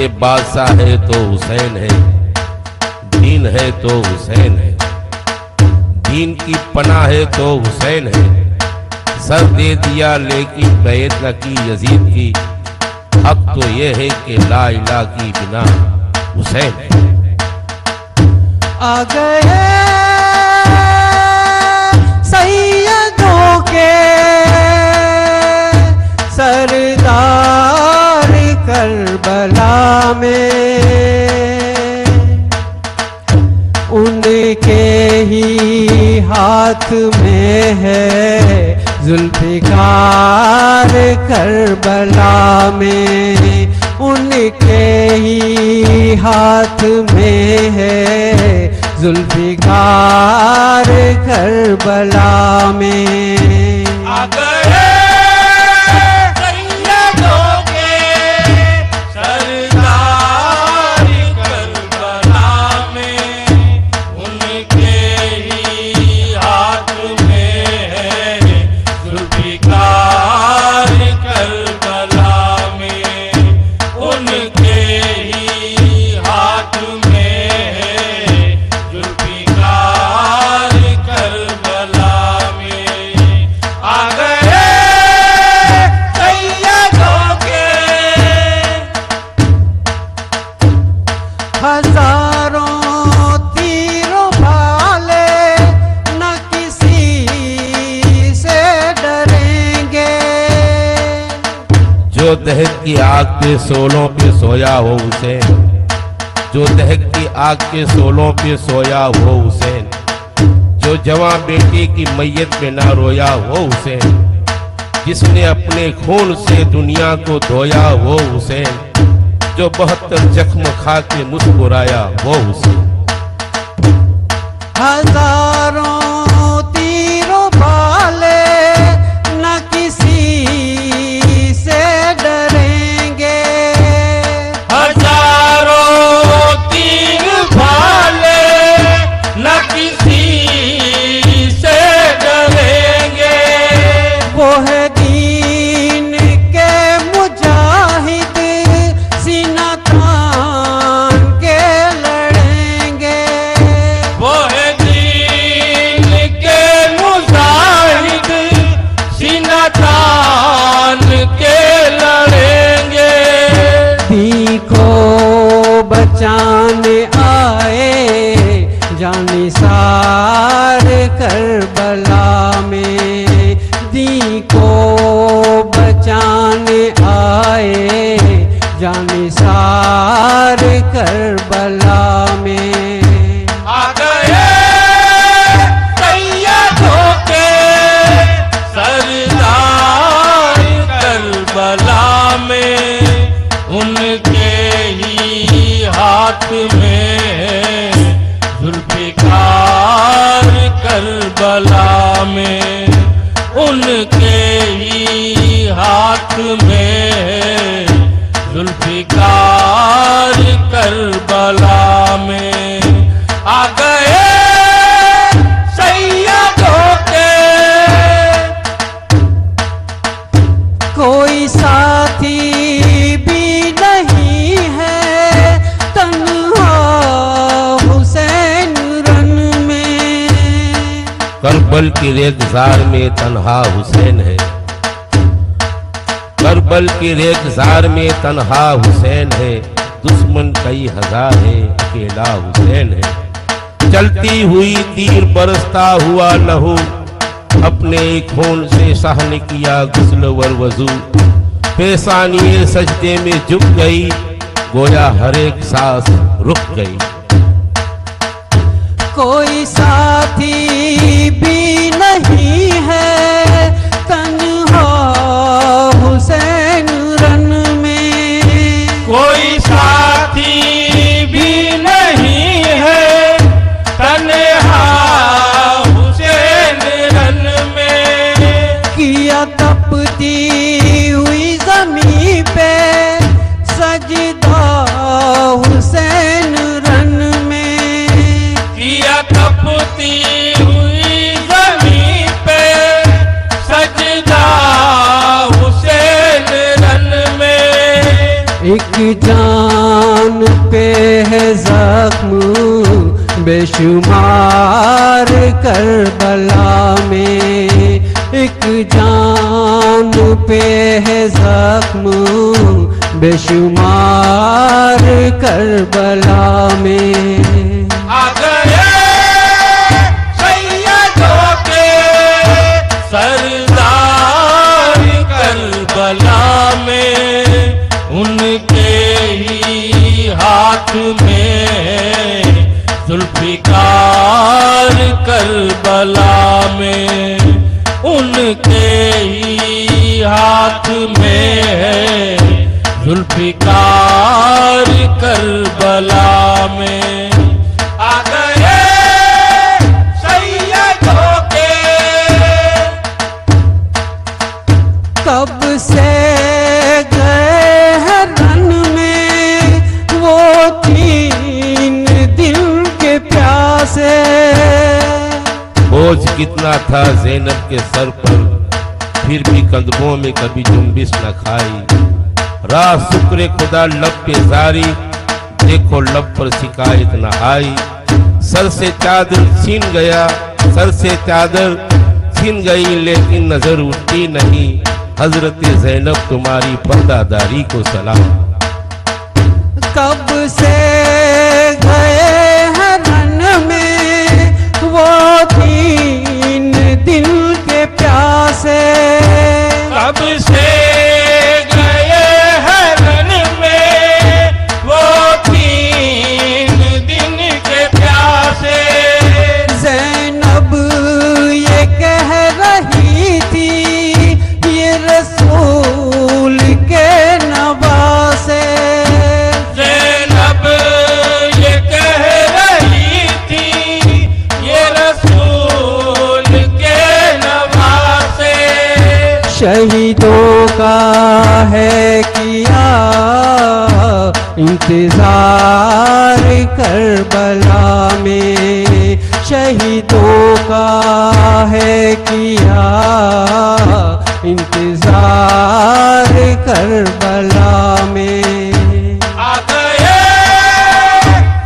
के बादशाह है तो हुसैन है, दीन है तो हुसैन है, दीन की पनाह है तो हुसैन है। सर दे दिया लेकिन बैत न की यजीद की, हक तो ये है कि ला इलाहा की बिना हुसैन है। आ गए सैयदों के सरदार करबला में, उनके ही हाथ में है जुल्फ़िकार करबला में, उनके ही हाथ में है जुल्फ़िकार करबला में। आ गए सैयदों के सरदार करबला में, उनके ही हाथ में है जुल्फ़िकार करबला में, उनके ही हाथ में है जुल्फ़िकार करबला में। आ गए सैयदों के हजारों तीरों भाले न किसी से डरेंगे, जो दहक की आग के सोलों पे सोया हो हुसैन, जो दहक की आग के सोलों पे सोया हो हुसैन, जो जवां बेटी की मैयत पे ना रोया हो हुसैन, जिसने अपने खून से दुनिया को धोया हो हुसैन, जो 72 जख्म खा के मुस्कुराया वो हुसैन। हजारों तीरों भाले न किसी से डरेंगे, हजारों तीर भाले न किसी से डरेंगे, वो है दीन के मुजाहिद सीना तान के लड़ेंगे, वो है दीन के मुजाहिद सीना तान के लड़ेंगे। दीन को बचाने आए जानिसार करबला में, दीन को बचाने आए जानिसार करबला में। आ गए सैयदों के सरदार करबला में, उनके ही हाथ में है जुल्फ़िकार करबला में, उनके ही हाथ में है जुल्फ़िकार करबला में। आ गए सैयदों के कोई साथी भी नहीं है तन्हा हुसैन रन में, करबल की रेगिस्तान में तन्हा हुसैन है, करबल की रेगिस्तान में तन्हा हुसैन है, दुश्मन कई हजार है अकेला हुसैन है। चलती हुई तीर बरसता हुआ लहू, अपने खून से शाह ने किया गुस्ल वर वजू, पेशानी सजदे में झुक गई, गोया हर एक सांस रुक गई। कोई साथी भी नहीं है तन्हा हुसैन रन में, कोई साथी भी नहीं है तन्हा हुसैन रन में, किया तपती हुई ज़मीं पे सजदा हुसैन रन में, किया तपती हुई ज़मीं पे एक जान पे है जख्म बेशुमार करबला में, एक जान पे है जख्म बेशुमार करबला में। आ गए सैयदों के सरदार करबला में, उनके ही हाथ में जुल्फिकार करबला में, उनके ही हाथ में जुल्फिकार करबला में। आ गए सैयदों के। कब से गए हैं रन में वो 3 दिन के प्यासे। बोझ कितना था ज़ैनब के सर पर, फिर भी कदमों में कभी जुम्बिश न खाई। राह शुक्र खुदा लब पे जारी, देखो लब पर शिकायत न आई। सर से चादर छीन गया, सर से चादर छीन गई, लेकिन नजर उठती नहीं। हजरत ज़ैनब तुम्हारी पर्दादारी को सलाम। कब से गए हैं रन में वो 3 दिन के प्यासे। कब से गए हैं रन में वो 3 दिन के प्यासे। ज़ैनब ये कह रही थी ये रसूल के नवासे। ज़ैनब ये कह रही थी ये रसूल के नवासे। शहीदों का है किया इंतजार करबला में, शहीदों का है किया इंतजार करबला में। आ गए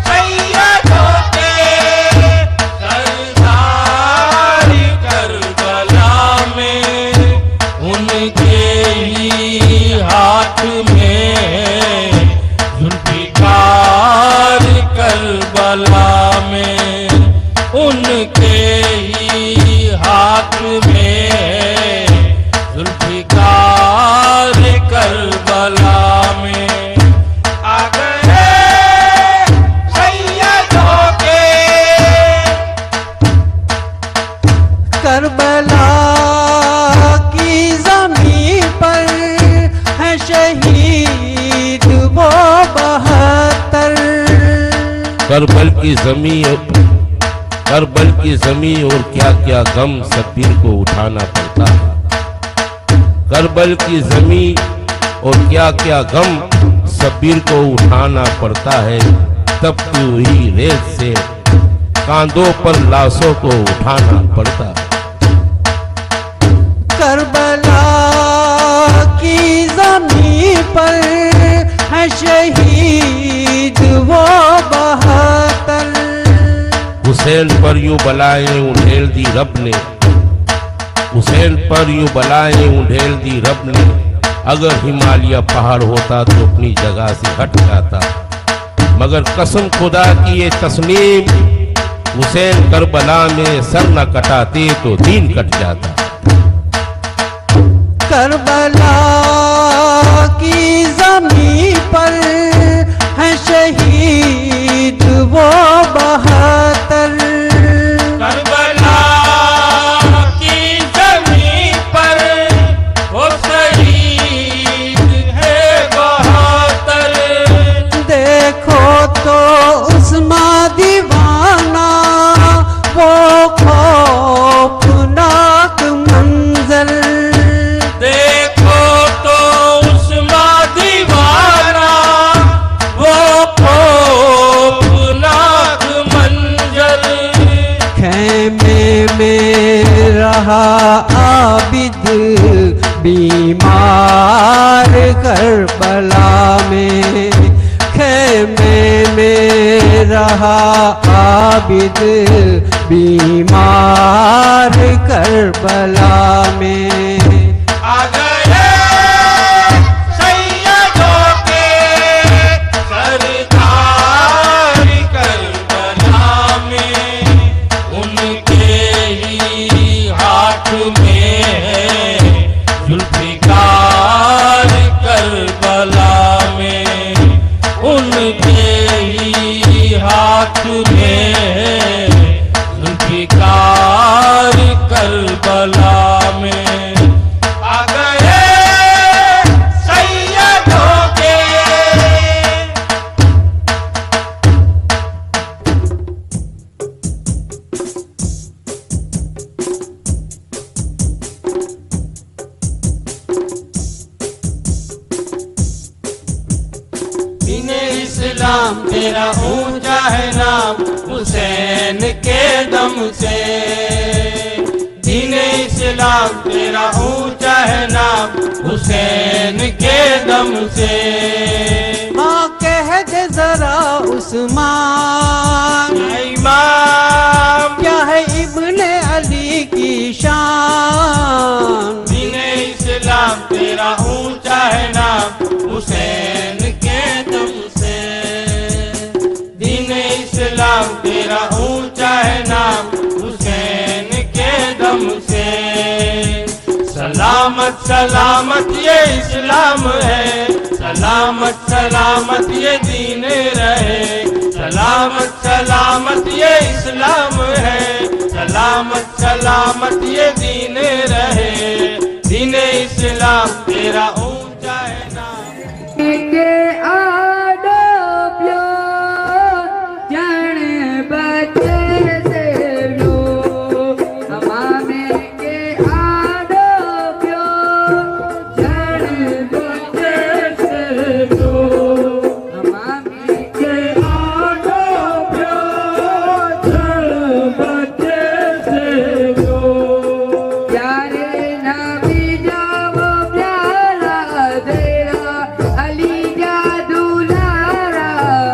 सैयदों के सरदार करबला में, उनके ही हाथ में जुल्फिकार करबला में, उनके ही हाथ में जुल्फिकार करबला में। आ गए सैयदों के। करबला की ज़मीं पर है शहीद वो 72। करबल की ज़मीं और क्या क्या गम शब्बीर को उठाना पड़ता है। करबल की ज़मीं और क्या क्या गम शब्बीर को उठाना पड़ता है। तपती हुई रेत से कांधों पर लाशों को उठाना पड़ता है। करबला की ज़मीं पर है शहीद वो 72। हुसैन पर यूं बलाएं उंडेल दी रब ने, हुसैन पर यूं बलाएं उंडेल दी रब ने। अगर हिमालय पहाड़ होता तो अपनी जगह से हट जाता, मगर कसम खुदा की ये तस्लीम, हुसैन करबला में सर न कटाते तो दीन कट जाता। करबला की ज़मीं पर है शहीद वो 72। करबला की ज़मीं पर वो शहीद है 72। देखो तो उस्मा दीवाना वो खौफनाक मंजर। देखो तो उस्मा दीवाना वो खौफनाक मंजर। खेमे में रहा आबिद बीमार करबला में, में रहा आबिद बीमार करबला में। आ गए सैयदों के सरदार करबला में, उनके ही हाथ में है जुल्फिकार करबला में, उनके ही हाथ में है जुल्फिकार करबला में। आ गए सैयदों के दीने इस्लाम तेरा ऊंचा है नाम हुसैन के दम से, दीने इस्लाम तेरा ऊंचा है नाम हुसैन के दम से। हाँ कह दे जरा उस्मान इमाम क्या है इब्ने अली की शान। दीने इस्लाम तेरा ऊंचा है नाम हुसैन के दम से, दीने इस्लाम तेरा ऊंचा है नाम हुसैन के दम से। सलामत सलामत ये इस्लाम है, सलामत सलामत ये दीन रहे, सलामत सलामत ये इस्लाम है, सलामत सलामत ये दीन रहे, दीन इस्लाम तेरा ऊंचा है नाम। के आडो प्यो जन बचे से लो, हमामे के आडो प्यो जन बचे से लो, हमामे के आडो प्यो जन बचे से लो। प्यारे नबी जाओ प्यारा तेरा अली जा दुलारा,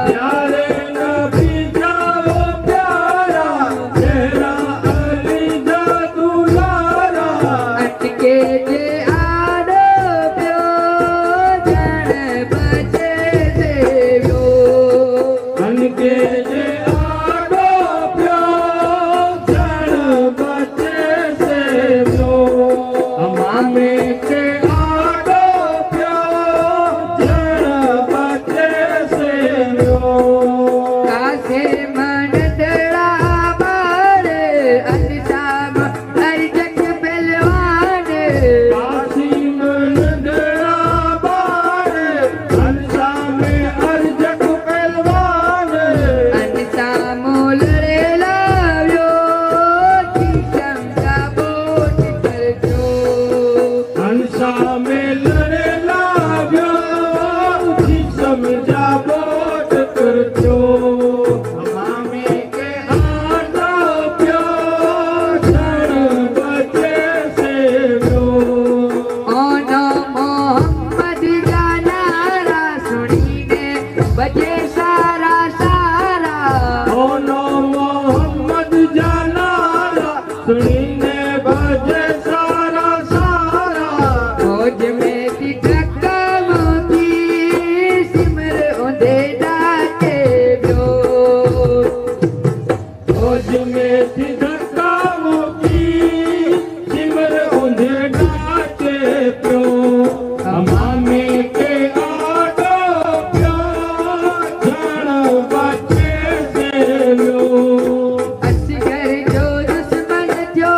प्यारे नबी जाओ प्यारा तेरा अली जा दुलारा, अटके जे आडो प्यो जन बचे से लो, अनके जे आडो प्यो जन बचे से लो, हमामे के आडो प्यो जन बचे से लो। कासे मन दड़ा बार अनसाम हर जग पहलवान, कासिम नंदरा बार हंसा में अर्जक पहलवान, अनसाम लड़े लाव्यो शीशम का बोझ कर जो, हंसा में लड़े लाव्यो समझा बोट कर जो, हमामे के आडो प्यो जन बचे से लो। ओनो मोहम्मद का नारा सुनीने बजे सारा सारा, ओनो मोहम्मद जलाला सुनीने बजे सारा सारा, फौज में थी धक्का मोती सिमर ओंदे डाके ब्यो, फौज में थी धक्का मुकी सिमर उन्हें डाके प्यो, हमामे के आडो प्यो जन बचे से लो। असगर जो दुश्मन जो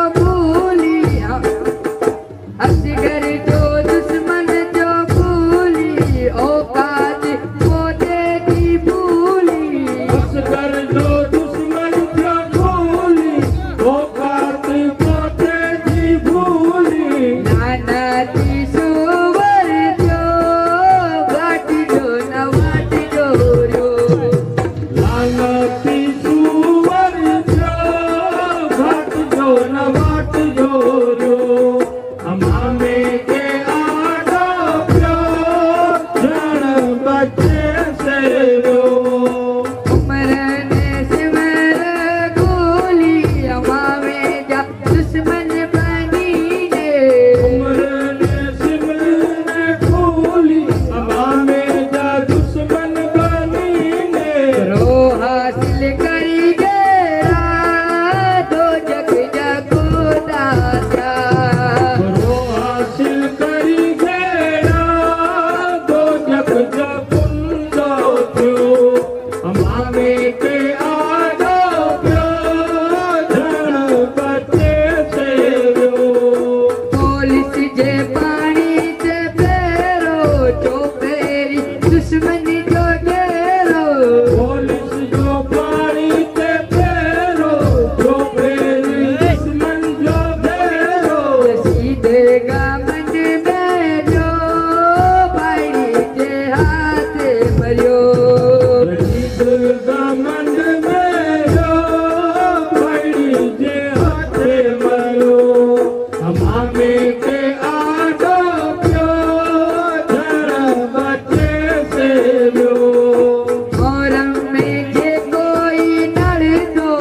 में के आडो प्यो जन बचे से पुलिस जे पानी ते फेरो चोपेरी दुश्मन जो डेरो पुलिस जो पानी ते फेरो जो फेरी दुश्मन जो फेरो सीधे गामन में जो भाई जे हाथ मरियो गमंड में जो बड़ी जे हाथे मरो हमामे के आडो प्यो धर बचे से लो मोरम में जे कोई नड़ दो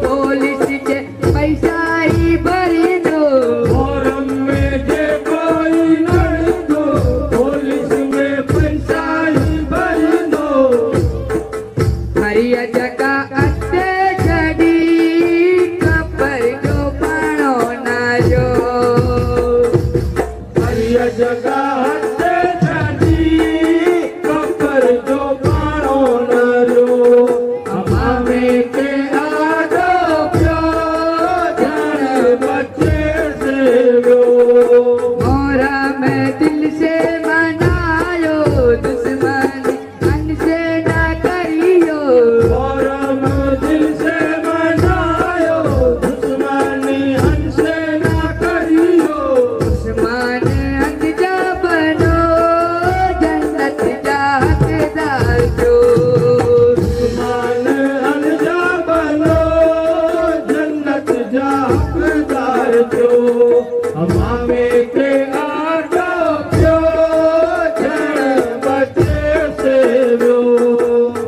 पुलिस जे पैसा ही भरी दो फोरम में जे कोई नड़ दो पुलिस में पैसा ही भर दो हरिया जगह अते छड़ी कपर जो पाणो ना जो हरिया जगह हथे छड़ी कपर जो पाणो न रो हमामे के आडो प्यो जन बचे से रो मोरा में दिल से मनायो दुश्मन मन से ना करियो फोरम दिल से मनायो दुश्मनी हमसे ना करियो दुश्मन अंजा बनो जन्नत जा हकदार जो मान अनजा बनो जन्नत जा हकदार जो हमामे के आडो प्यो जन बचे से रो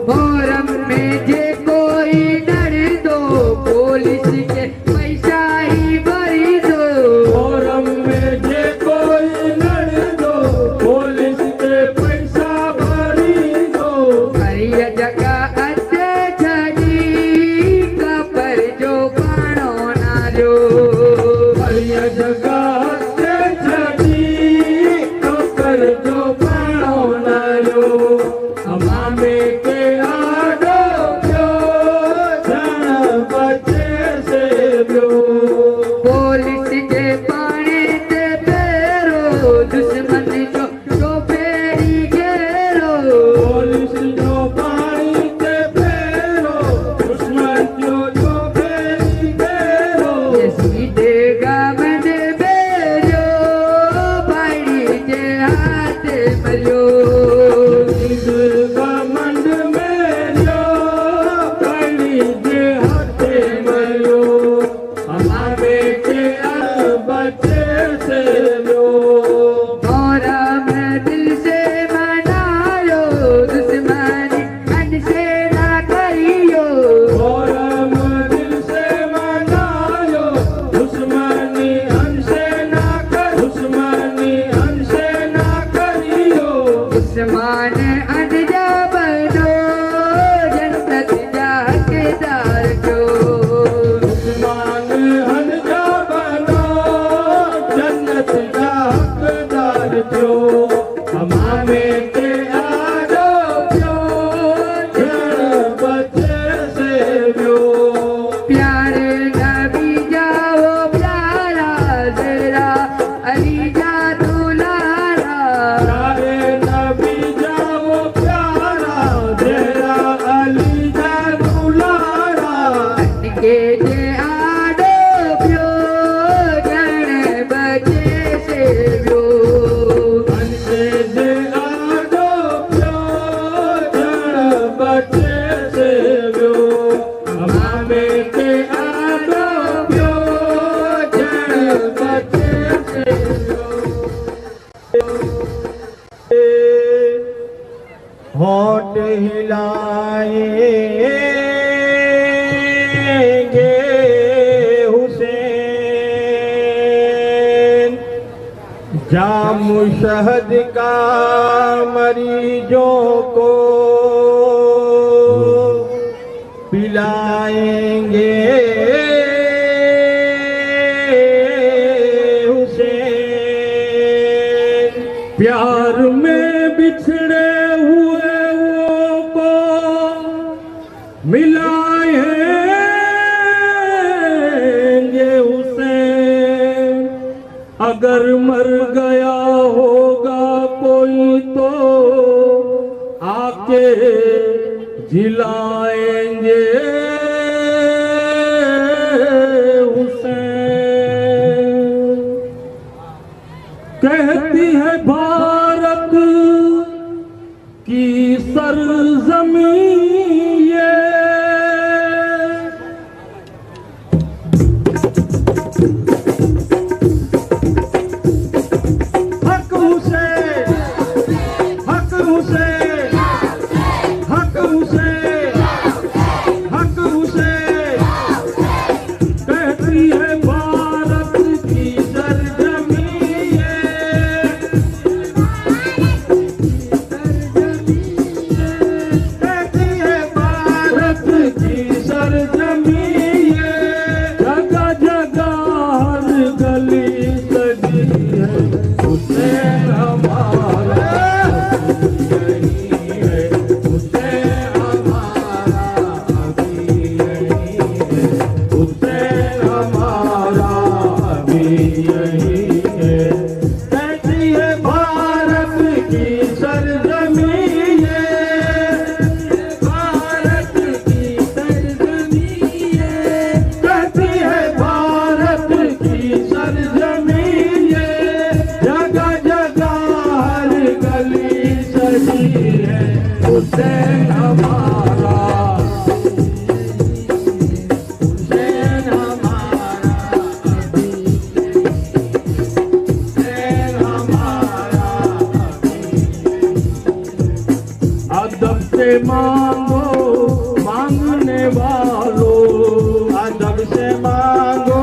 मोरम में जे कोई डर दो पुलिस के पैसा ही भरी दो फोरम में जे कोई लड़ दो पुलिस के पैसा भरी दो हरिया जगह अते छड़ी कपर जो पाणो ना जो हरिया जगह से छड़ी कपर जो पाणो न रो हमामे के आडो प्यो जन बचे से रो पुलिस जे पाणी ते फेरो दुश्मन जो फेरी घेरो पुलिस जो पानी ते फेरो दुश्मन जो फेरी घेरो सीधे गामन बेरो भाई जे हाथ मरियो गमंड में जो बड़ी जे हाथे मरो हमारे के बचे से लो मोरा में दिल से मनायो दुश्मन मन से ना करियो फोरम दिल से मनायो दुश्मनी हमसे ना कर दुश्मनी हमसे ना करियो दुश्मन अंजा बनो जन्नत जा हकदार जो मान हनजा बनो जन्नत जा हकदार जो हमामे के आडो प्यो जन बचे से रो प्यारे नबी जाओ प्यारा जरा अली जा दुलारा प्यारे नबी जाओ प्यारा तेरा अली जा दुलारा के जे आडो प्यो जन बचे से प्यो हमसे जे आडो प्यो जन बचे से रो हमामे के आडो प्यो जन बचे से रो होठ हिलाएंगे हुसैन जाम शहद का मरीजों को पिलाएंगे हुसैन प्यार में बिछड़े हुए वो को मिलाएंगे उसे, अगर मर गया होगा कोई तो आके जिलाएंगे उसे। कहती है भारत की सरजमीं ये, हक उसे, हक उसे, हक उसे, हक उसे। कहती है भारत की सरजमीं ये, कहती है भारत की सरजमीं ये। जगह जगह हर गली सजी है हुसैन हमारा, यही है हुसैन हमारा, अभी यही है हुसैन हमारा, अभी यही है। कहती है भारत की सरजमीं ये, भारत की सरजमीं ये। कहती है भारत की सरजमीं ये, जगह जगह हर गली सजी है हुसैन हमारा, हुसैन हमारा, हुसैन हमारा। अदब से मांगो मांगने वालों, अदब से मांगो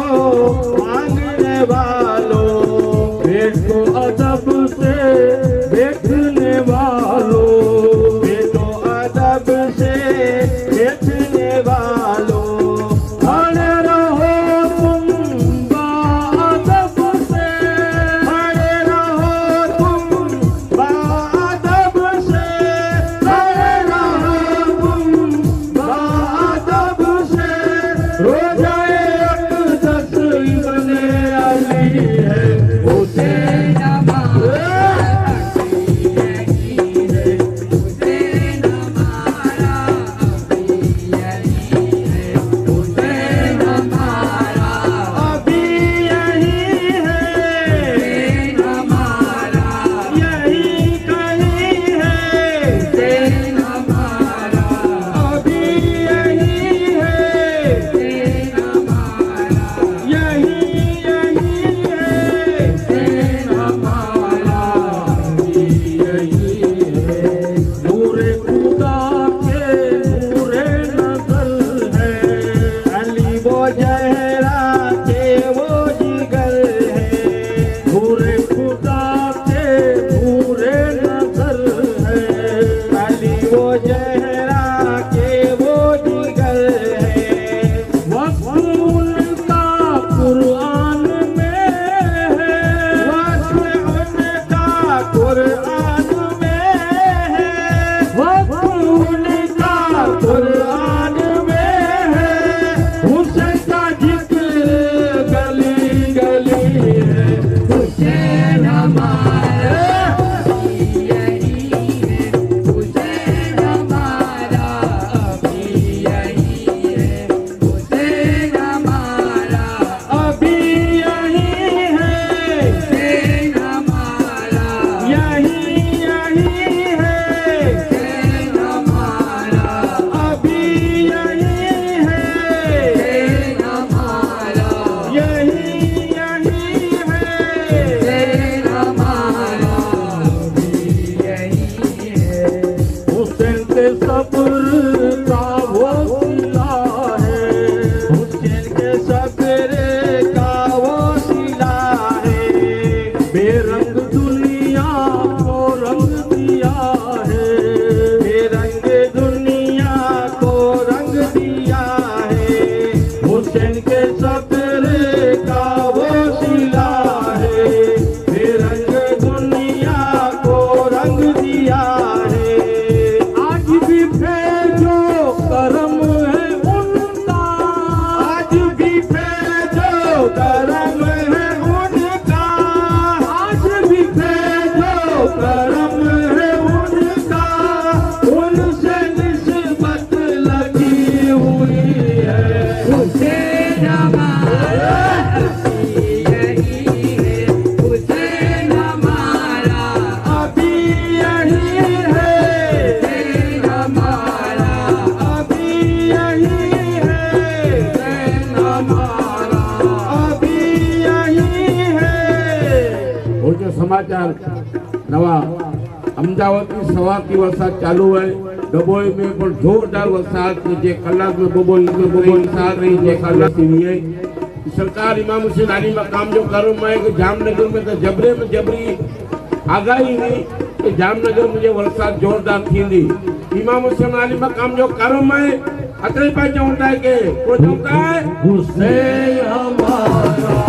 मांगने वालों, भेंटो अदब से देखने वालों, भेंटो अदब से देखने वालों। खड़े रहो तुम बाअदब से, खड़े रहो तुम बाअदब से, खड़े रहो तुम बाअदब से। रोजाए अक़दस इब्ने अली है हुसैन हमारा, यही है हुसैन हमारा, अभी यही है समाचार नवा अमदावाद की सवार की वरसाद चालू है। डबोई में पर जोरदार वरसाद जे कलाक में बबो वरसाद रही जे कलाक हुई है। सरकार इमाम हुसैन अली मकाम जो कर्म है कि जामनगर में तो जबरे में जबरी आगाही हुई कि जामनगर में वरसाद जोरदार थी। इमाम हुसैन अली मकाम जो कर्म है अतरे पास चवंदा है के को चवंदा है हुसैन हमारा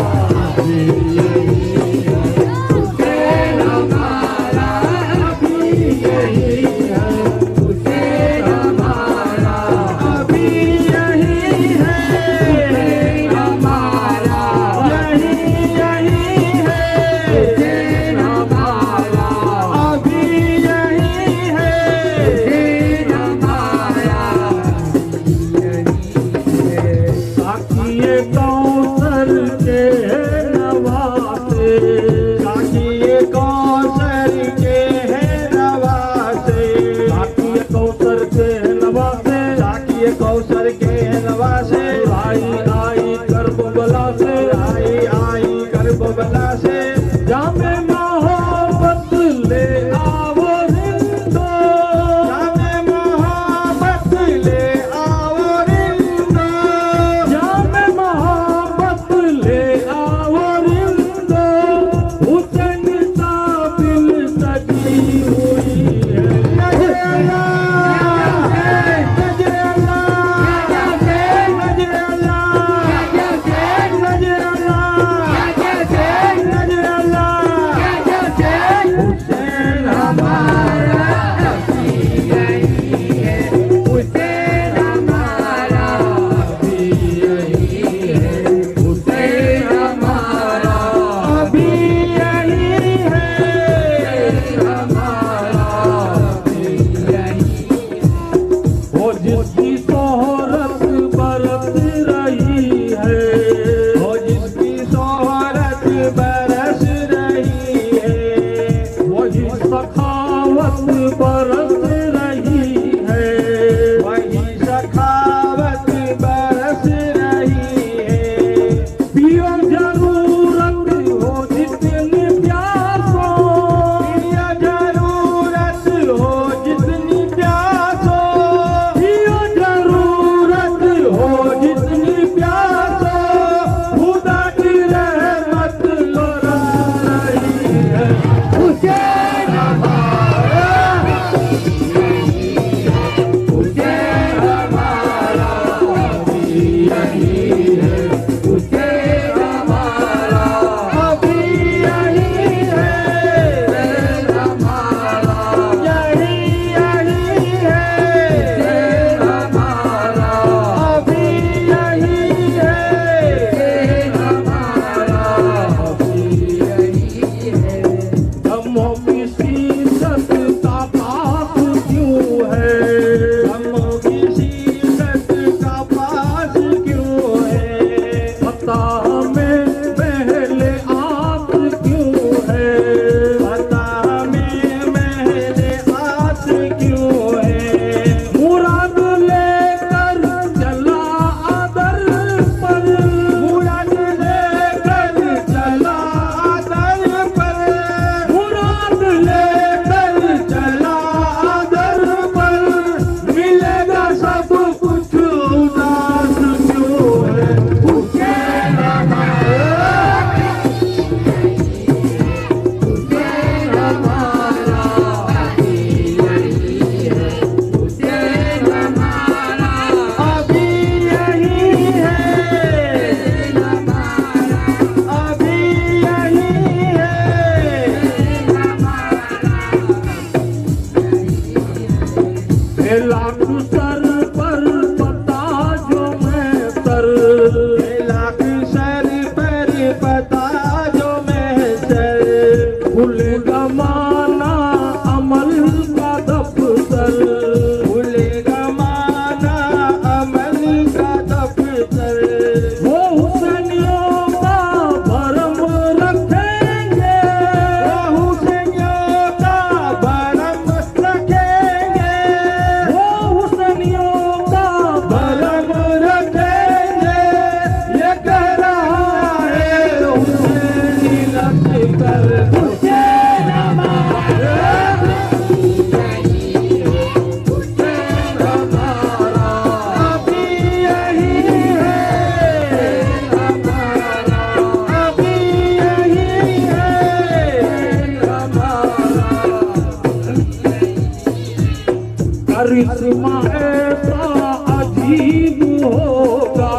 होगा,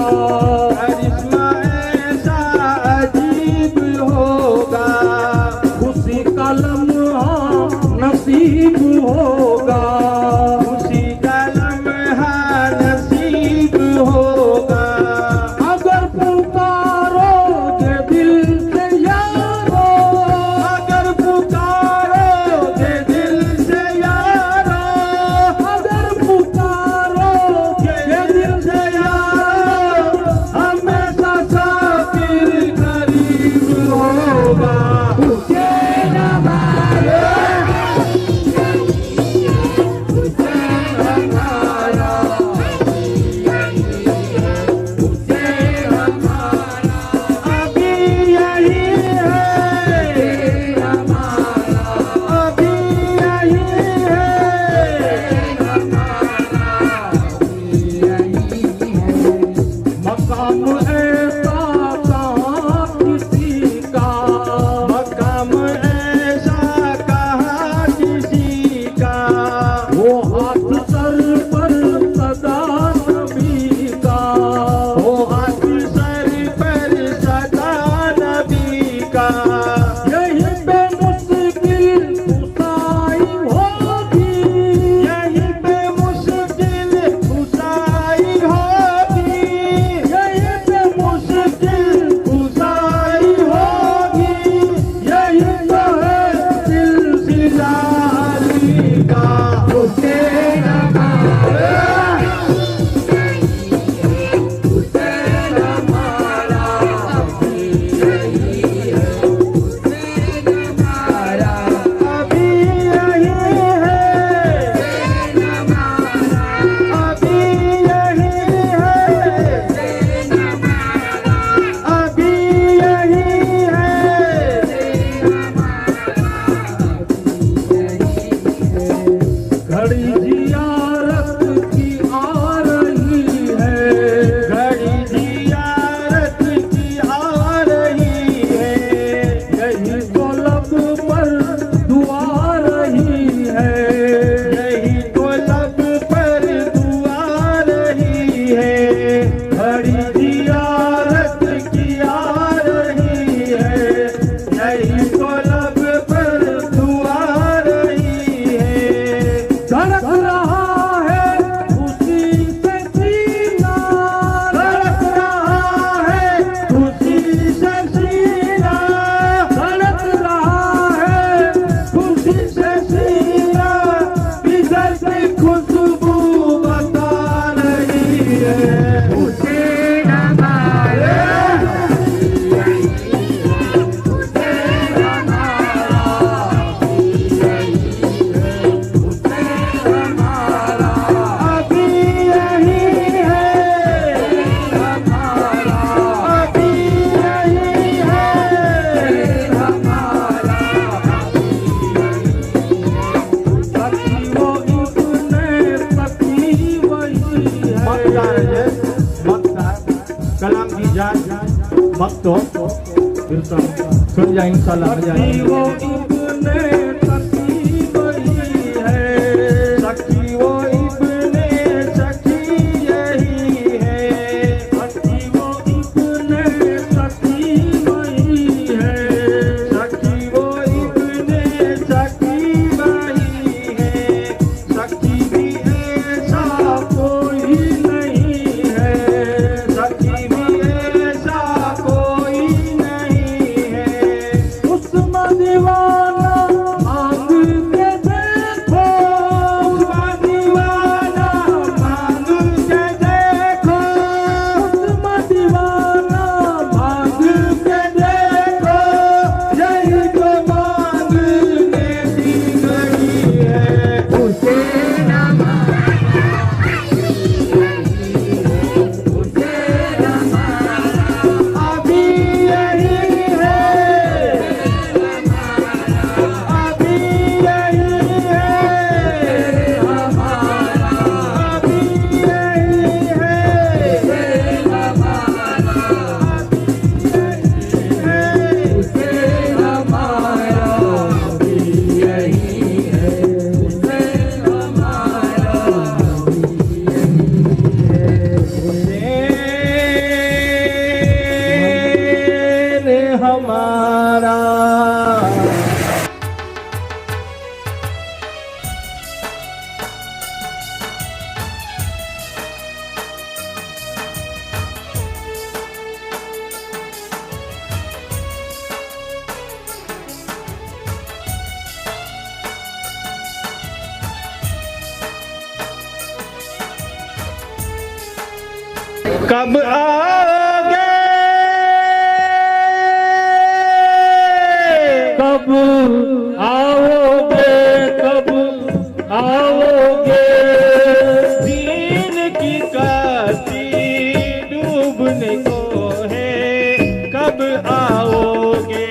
करिश्मा ऐसा अजीब होगा, खुशी का लम्हा नसीब होगा, खुशी का लम्हा नसीब होगा। अगर पुकारोगे दिल से यारो, अगर पुकारोगे दिल से यारो, अगर पुकारोगे दिल से यारो, हमेशा साकिर करीब होगा। मकाम ऐसा कहाँ किसी का, मकाम ऐसा कहाँ किसी का, वो हाथ सर पर सदा नबी का, वो हाथ सर पर सदा नबी का। यहीं पे मुश्किल कुसाई होगी, यहीं पे मुश्किल कुसाई होगी, यहीं पे मुश्किल कुसाई होगी, यही तो है सिलसिला अली का। अभी यही है, अभी यही है, अभी यही है। घड़ी जियारत की आ रही है, घड़ी जियारत की आ रही है, यही तो लब पर दुआ रही है, यही तो लब पर दुआ रही है। घड़ी जियारत की आ रही है, यही तो लब पर दुआ रही है। धड़क रहा है खुशी से सीना, धड़क रहा है खुशी से सीना, धड़क रहा है खुशी से सीना, इधर की खुशबू बता रही है। अभी यही है, अभी यही है। सखी वो इतने सखी वही है। मक्तार है, मक्तार कलाम की जान मत तो फिर सुन जाए इंशाल्लाह मजा आएगा। वो इतने सखी वही है, सखी वो इतने सखी यही है, सखी वो इतने सखी वही है, सखी वो इतने सखी वही है, सखी भी ऐसा कोई नहीं है, सखी भी ऐसा कोई नहीं है। उस दीवान कब आओगे, कब आओगे, कब आओगे, दीन की कश्ती डूबने को है, कब आओगे।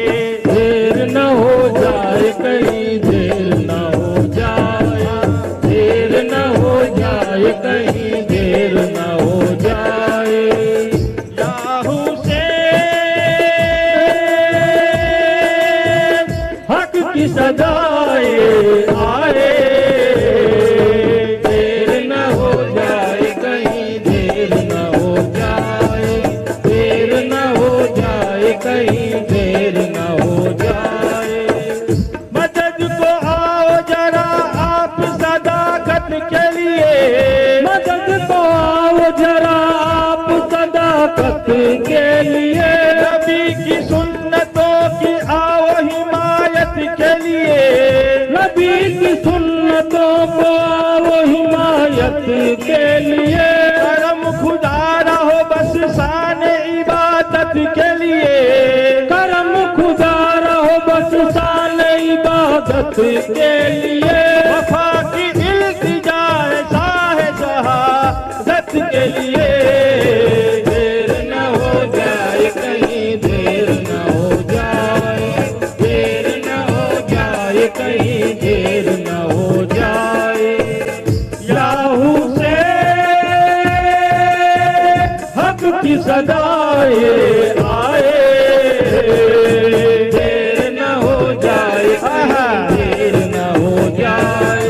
देर न हो जाए कहीं, देर न हो जाए, देर न हो जाए कहीं, देर न हो जाए। याहू से हक की सदाए आए, देर न हो जाए कहीं, देर न हो जाए, देर न हो जाए कहीं, देर न हो जाए। मदद को आओ जरा आप सदाकत के लिए, मदद को आओ जरा आप सदाकत के लिए, नबी की सुन्नतों की आओ हिमायत के लिए, नबी की सुन्नतों को आओ हिमायत के लिए। करम खुदा रहो बस शान इबादत के लिए, करम खुदा रहो बस शान इबादत के लिए। वफा की इल्तिजा है शाह शहादत के लिए। देर न हो जाए कहीं, देर न हो जाए, देर न हो जाए कहीं, देर न हो जाए। याहू से हक की सदाए आए, देर न हो जाए कहीं, देर न हो जाए,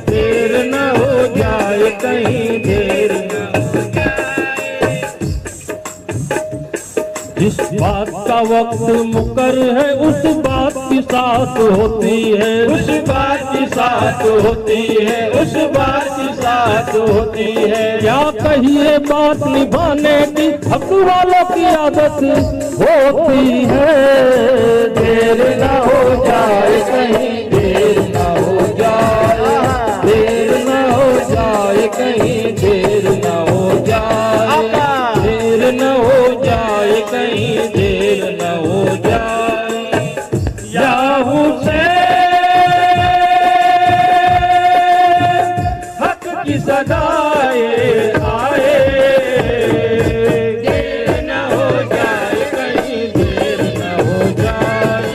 देर न हो जाए कहीं, देर न हो जाए। जिस बात का वक्त मुकर है उस बात की साथ होती है, उस बात की साथ होती है, उस बात की साथ होती है। क्या कहिए बात निभाने की हक वालों की आदत होती है। देर न हो जाए कहीं, देर न हो जाए, देर न हो जाए कहीं, देर न हो जाए, देर न हो जाए कहीं, देर न हो जाए। याहू से हक की सदाए आए, देर न हो जाए कहीं, देर न हो जाए,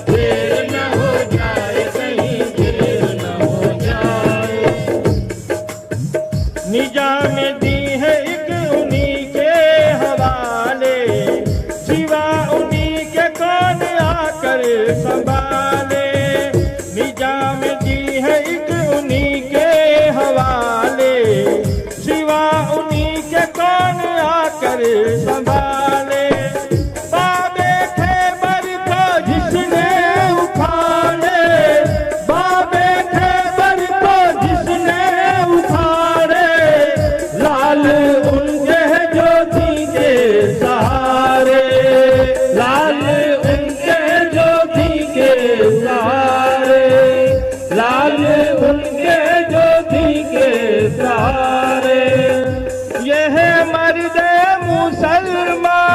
देर न हो जाए कहीं, देर न हो जाए। निजाम दी है एक उन्हीं के हवाले, सिवा उन्हीं के कौन आकर संभाले। निजाम दी है एक उन्हीं के हवाले, सिवा उन्हीं के कौन आकर संभाले। बाबे खैबर को जिसने उखाड़े, बाबे खैबर को जिसने उखाड़े, लाल उनके ज्योति के सहारे, लाल उनके ज्योति के सहारे, लाल उनके ज्योति के सहारे। यह मर्द मुसलमान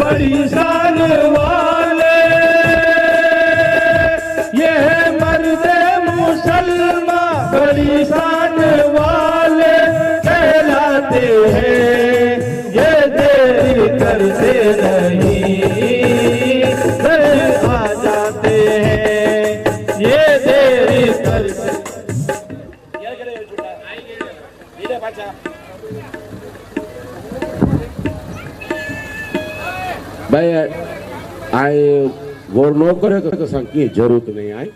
बड़ी शान वाले, यह मर्द मुसलमान बड़ी शान वाले कहलाते हैं। ये देर करते नहीं, घर आ जाते हैं, ये देर करते। ભાઈ આ ગોળ ન કરે તો સંકી જરૂરત નહીં આય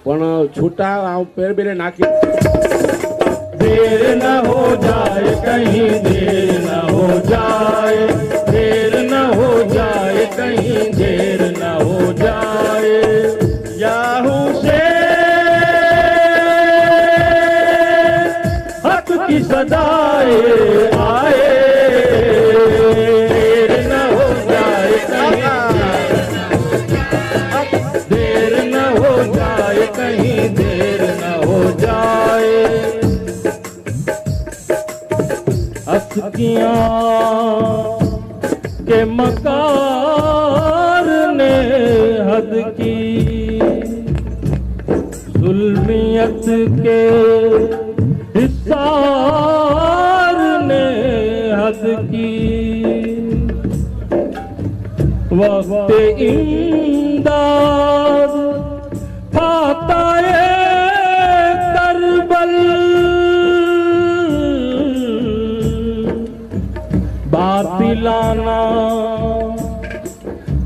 પણ છૂટા પેર બેરે નાખી देर न हो जाए कहीं, देर न हो जाए, देर न हो जाए कहीं, देर न हो जाए। याहू से हक की सदाए आए, देर न हो जाए कहीं, देर न हो जाए कहीं, देर न हो जाए। अस्कियां के मकार ने हद की, जुल्मियत के हिसार ने हद की। वक्त इमदाद फाताए करबल, बातिलाना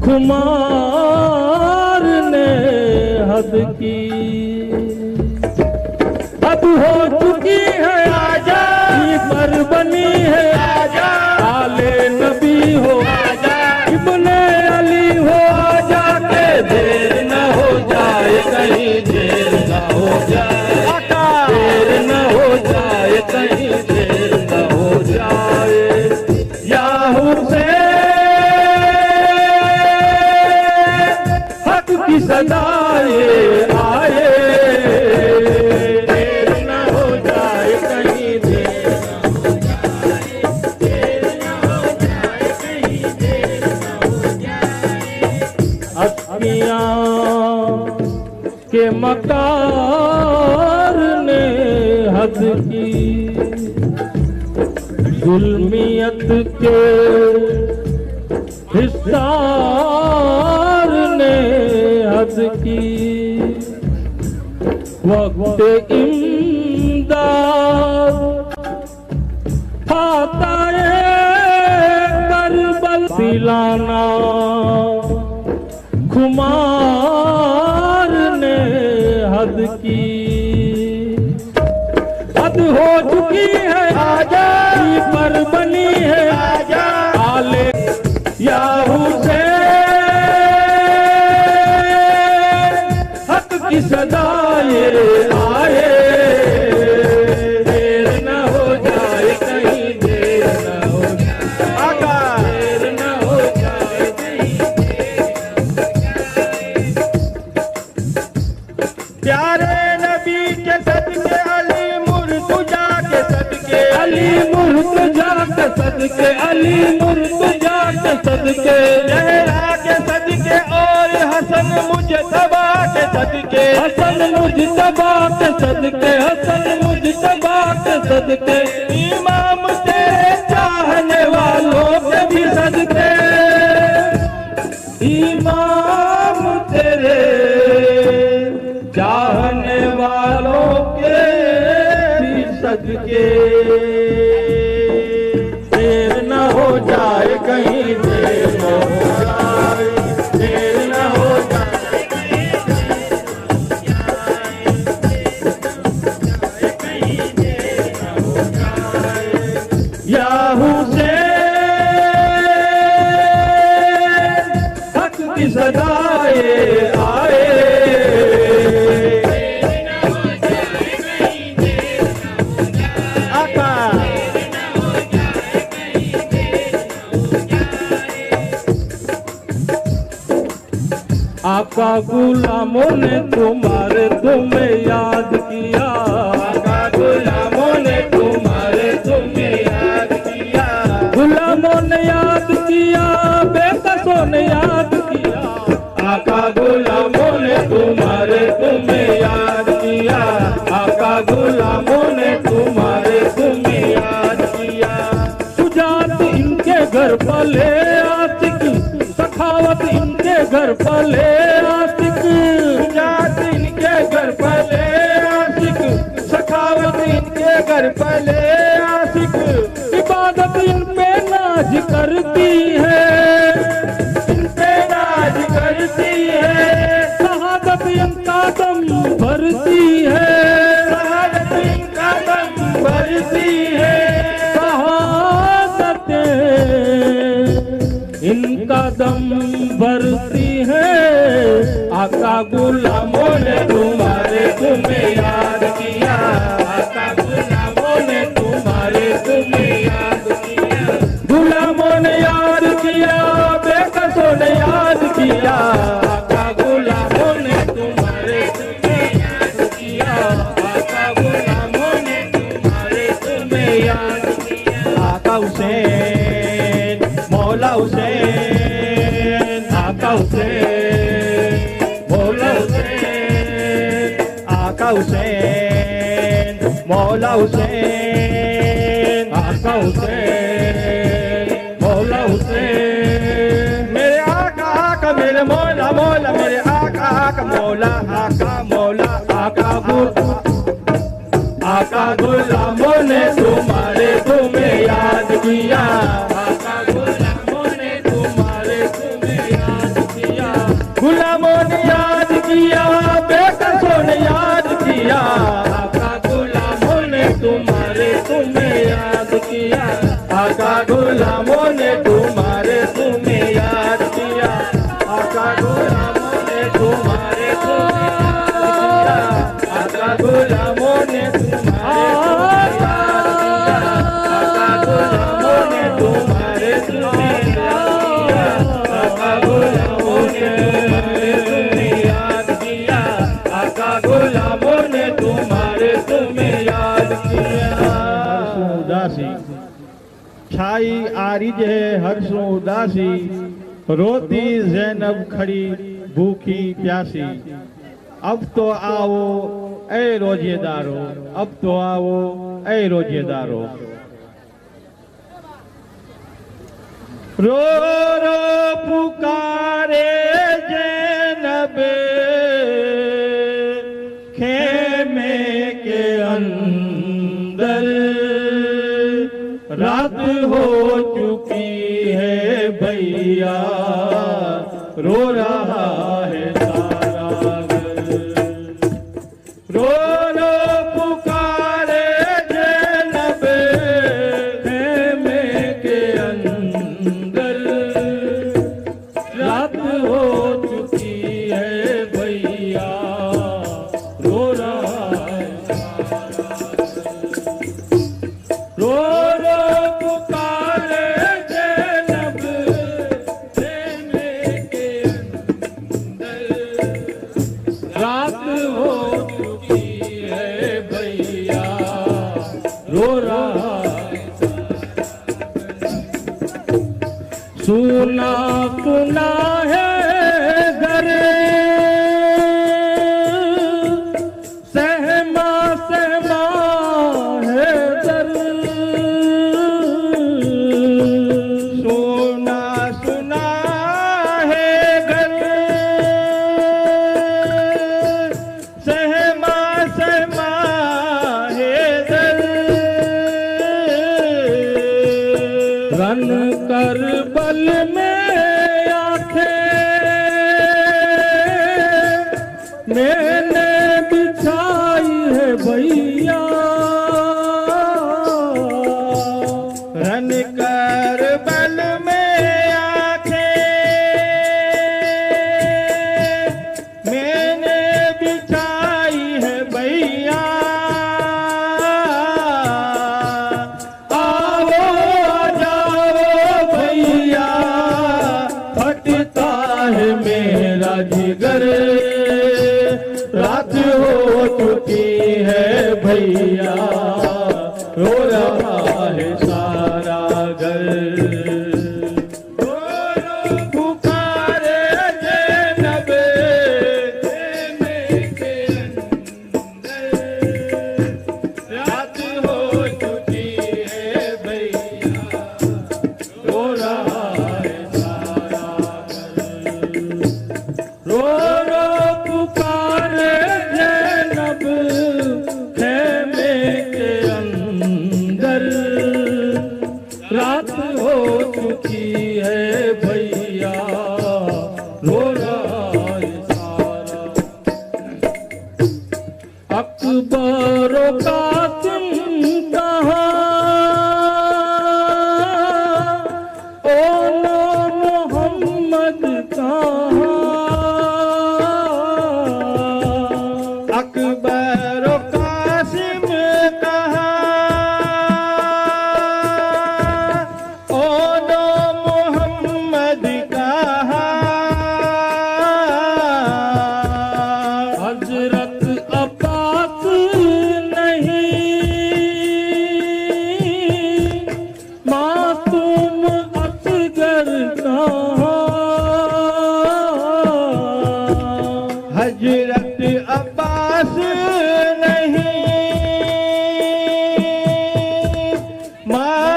खुमार ने हद की। अब हो चुकी है आजा, पर बनी है आजा, आले नबी हो आजा, इब्ने अली हो आजा, के देर न हो जाए कहीं, देर न हो जाए, देर न हो जाए कहीं, देर न हो जाए। या हुसैन हक की सदाए आए, के मकार ने हद की, जुल्मियत के हिसार ने हद की। वक्त इमदाद फाताए करबल, दिलाना खुमार ने हद की। हद हो चुकी है आजा, पर बनी है आजा, आले या हुसैन हक की सदाए आए, देर न हो जाए कहीं, देर न हो जाए, देर न हो जाए कहीं। प्यारे नबी के सदके, अली मुर्तजा के सदके, अली मुर्तजा के सदके, अली मुर्तजा के सदके, जहरा के सदके और हसन मुजतबा के सदके, हसन मुजतबा के सदके, हसन मुजतबा के सदके, इमाम तेरे चाहने वालों के भी सदके, इमाम तेरे चाहने वालों के भी सदके। देर न हो जाए कहीं, देर न हो जाए, देर न हो जाए कहीं, देर न हो जाए। या हुसैन हक की सदाए आए, आका गुलामों ने तुम्हारे तुम्हें याद किया, आका गुलामों ने तुम्हारे तुम्हें याद किया, गुलामों ने याद किया, बेकसों ने याद किया, आका गुलामों ने तुम्हारे तुम्हें याद किया, आका गुलामों ने तुम्हारे तुम्हें याद किया। सुजात इनके घर पले आशिक, सखावत इनके घर पले आशिक, सुजात इनके घर पले आशिक, सखावत इनके घर पले आशिक, इबादत इन पे नाज करती है, इन पे नाज करती है, शहादत इनका दम भरती है, शहादत इनका दम भरती है, शहादतें इनका दम भरती है। आका गुलामों ने तुम्हारे तुम्हें याद किया, आका गुलामों ने तुम्हारे तुम्हें याद किया, गुलामों ने याद किया, बेकसों ने याद किया, आका गुलामों ने तुम्हारे तुम्हें याद किया, आका गुलामों ने तुम्हारे तुम्हें याद किया। हुसैन, मौला हुसैन, आका हुसैन, मौला हुसैन, आका हुसैन, मौला हुसैन, आका हुसैन, मौला हुसैन। मेरे आका आका मेरे मौला मौला, मेरे आका आका मौला आका मौला, आका गुलामों ने तुम्हारे तुम्हें याद किया, आका गुलामों ने तुम्हारे तुम्हें याद किया, गुलामों ने याद किया, बेकसों ने याद किया, आका गुलामों ने तुम्हारे तुम्हें याद किया, आका गुलामों ने तुम्हारे तुम्हें याद किया, आका गुलामों ने तुम्हारे तुम्हें याद किया, आका गुलामों ने छाई आरिज है हर्षों उदासी, रोती ज़ैनब खड़ी भूखी प्यासी, अब तो आओ ऐ रोजेदारो, अब तो आओ ऐ रोजेदारो। रो रो पुकारे ज़ैनब खेमे के अंदर, रात हो चुकी है भैया, रो रहा है सारा घर, रो रो पुकारे ज़ैनब खेमे के अंदर, रात हो चुकी है भैया, रो रहा है रो सुना सुना है घर, सहमा सहमा है दर, सुना सुना है घर, सहमा सहमा है दर, रन करबल में आंखें मैंने बिछाई है भैया, रन करबल में आंखें मैंने बिछाई है भैया, मेरा जिगर रात हो चुकी है भैया, रो रहा है सारा घर, रो रो पुकारे ज़ैनब खेमे के अंदर, रात हो चुकी है भैया, रो रहा है सारा रो रो पुकारे ज़ैनब खेमे के अंदर, रात हो चुकी है भैया, रो रहा है सारा। अकबर कासिम कहाँ, ओ मोहम्मद कहाँ, अकबर कासिम कहाँ,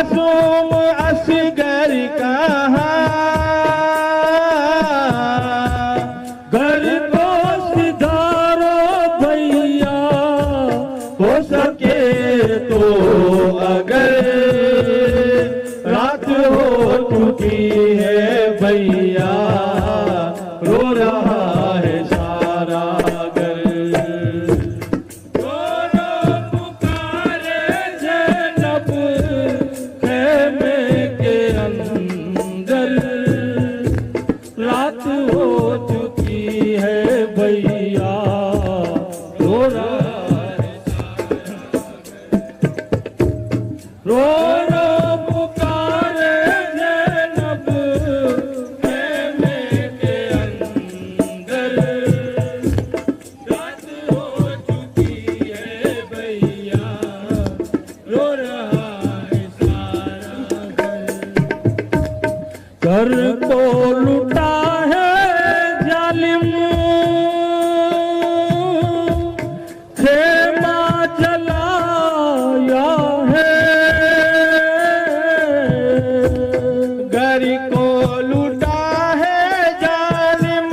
मासूम असगर कहाँ, घर को सिधारो भैया, हो सके तो अगर रात हो चुकी है भैया, रो रहा है सारा घर। रो रो पुकारे ज़ैनब खेमे के अंदर, रात हो चुकी है भैया, रो रहा है रो रो पुकारे ज़ैनब खेमे के अंदर, रात हो चुकी है भैया, रो रहा है सारा घर। घर को लुटा है जालिम, खेमा जलाया है, घर को लुटा है जालिम,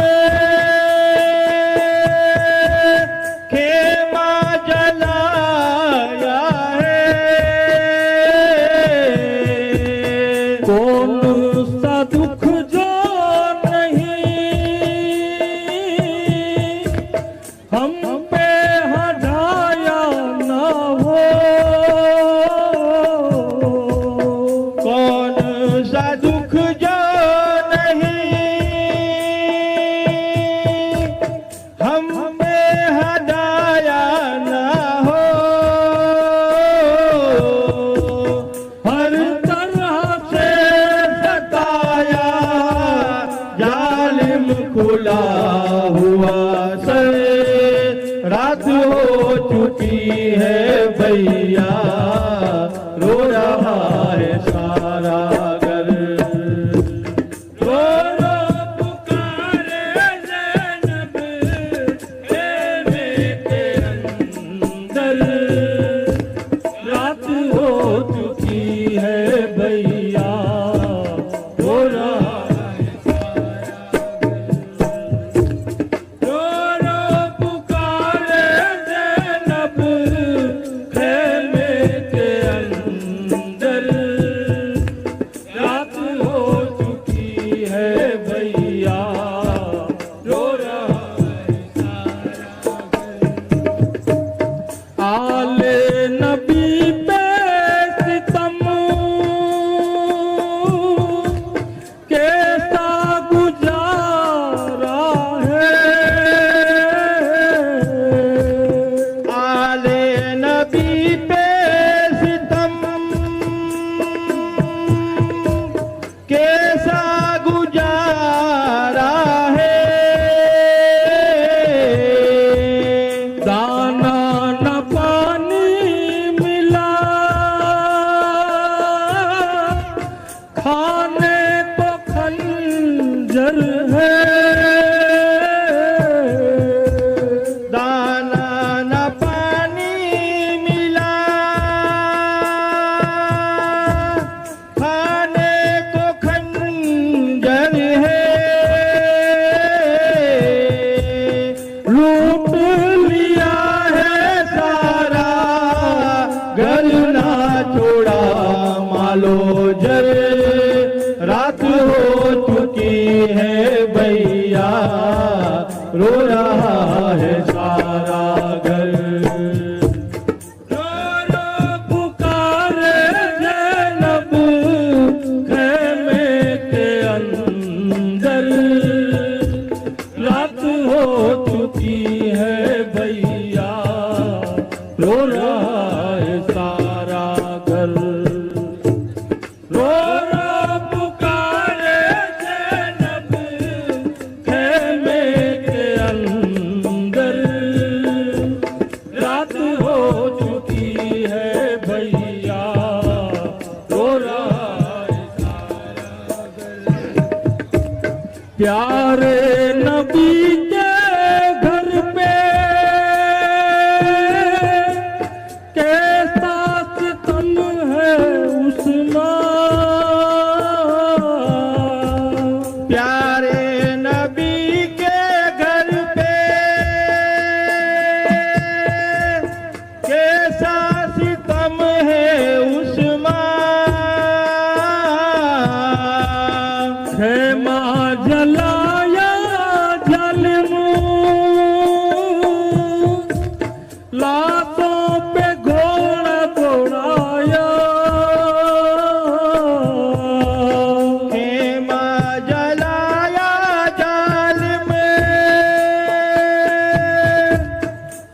खेमा जलाया है। कौन सा दुख जो नहीं हम पे हटाया ना हो, कौन सा दुख जो नहीं हम पे हटाया ना हो, हर तरह से सताया जालिम खुला हुआ सर, रात हो चुकी है भैया, रो रहा है सारा घर। रो रो पुकारे ज़ैनब खेमे के अंदर, रात हो चुकी है भैया, रो रहा है सारा घर। रो रो पुकारे ज़ैनब खेमे के अंदर, रात हो चुकी है भैया, रो रहा है सारा घर। आले नबी पे सितम कैसा गुजारा है, आले नबी पे सितम कैसा गुजारा है, दाना न पानी मिला, खाने को खंजर है, दाना न पानी मिला, खाने को खंजर है, लूट लिया है सारा घर, ना छोड़ा मालो जर, रात हो चुकी है भैया, रो रहा है सारा घर। रो रो पुकारे ज़ैनब खेमे के अंदर, रात हो चुकी है भैया, रो रहा है सारा घर। रो रो पुकारे ज़ैनब खेमे के अंदर, रात हो चुकी है भैया, रो रहा है सारा घर। प्यारे नबी के घर पे कैसा सितम है उस उस्मान प्यारे नबी के घर पे कैसा सितम है उस्मान खेमा जलाया जलमू लाशों पे घोड़ा दौड़ाया खेमा जलाया जाल में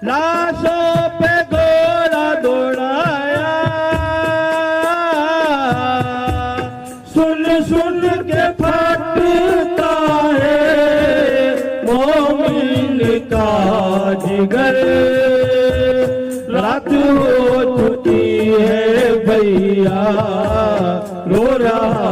लाशों पे घोड़ा दौड़ाया सुन सुन के फटता है मोमिन का जिगर रात हो चुकी है भैया रो रहा